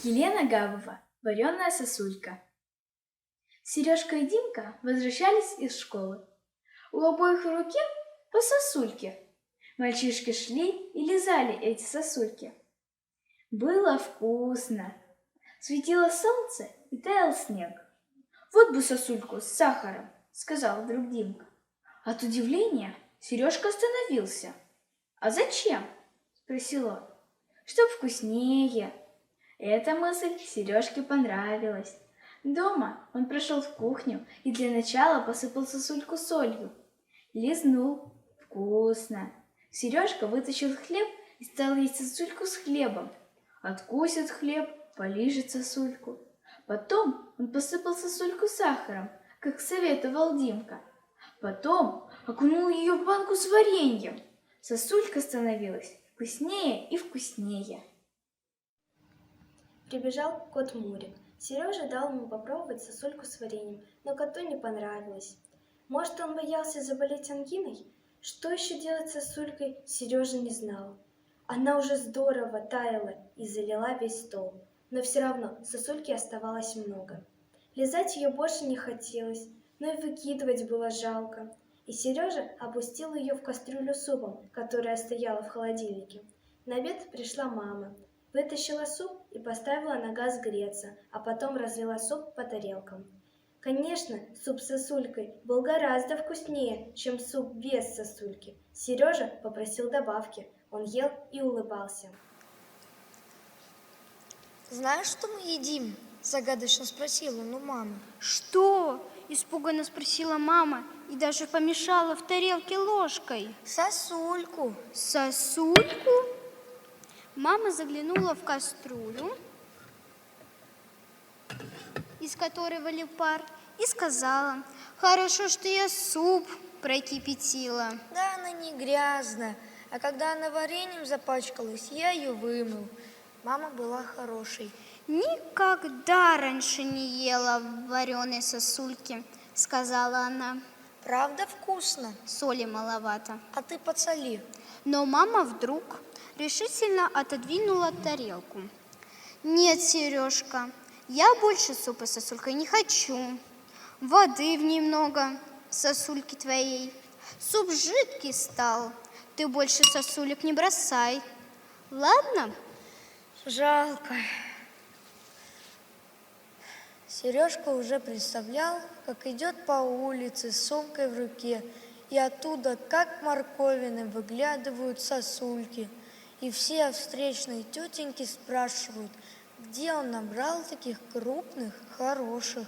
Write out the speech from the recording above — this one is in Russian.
Елена Гавова. Вареная сосулька. Сережка и Димка возвращались из школы. У обоих в руке по сосульке. Мальчишки шли и лизали эти сосульки. Было вкусно. Светило солнце и таял снег. «Вот бы сосульку с сахаром», — сказал вдруг Димка. От удивления Сережка остановился. «А зачем?» — спросил он. «Чтоб вкуснее». Эта мысль Сережке понравилась. Дома он прошел в кухню и для начала посыпал сосульку солью. Лизнул. Вкусно. Сережка вытащил хлеб и стал есть сосульку с хлебом. Откусит хлеб, полижет сосульку. Потом он посыпал сосульку сахаром, как советовал Димка. Потом окунул ее в банку с вареньем. Сосулька становилась вкуснее и вкуснее. Прибежал кот Мурик. Сережа дал ему попробовать сосульку с вареньем, но коту не понравилось. Может, он боялся заболеть ангиной? Что еще делать с сосулькой, Сережа не знал. Она уже здорово таяла и залила весь стол, но все равно сосульки оставалось много. Лизать ее больше не хотелось, но и выкидывать было жалко. И Сережа опустил ее в кастрюлю с супом, которая стояла в холодильнике. На обед пришла мама. Вытащила суп и поставила на газ греться, а потом разлила суп по тарелкам. Конечно, суп с сосулькой был гораздо вкуснее, чем суп без сосульки. Сережа попросил добавки. Он ел и улыбался. «Знаешь, что мы едим?» – загадочно спросила он у мамы. «Что?» – испуганно спросила мама и даже помешала в тарелке ложкой. «Сосульку». «Сосульку?» Мама заглянула в кастрюлю, из которой валил пар, и сказала: «Хорошо, что я суп прокипятила». Да, она не грязная, а когда она вареньем запачкалась, я ее вымыл. Мама была хорошей. «Никогда раньше не ела вареной сосульки», — сказала она. Правда вкусно? Соли маловато. А ты подсоли. Но мама вдруг решительно отодвинула тарелку. «Нет, Сережка, я больше супа с сосулькой не хочу. Воды в ней много, сосульки твоей. Суп жидкий стал, ты больше сосулек не бросай. Ладно?» Жалко. Сережка уже представлял, как идет по улице с сумкой в руке, и оттуда, как морковины, выглядывают сосульки. И все встречные тетеньки спрашивают, где он набрал таких крупных, хороших.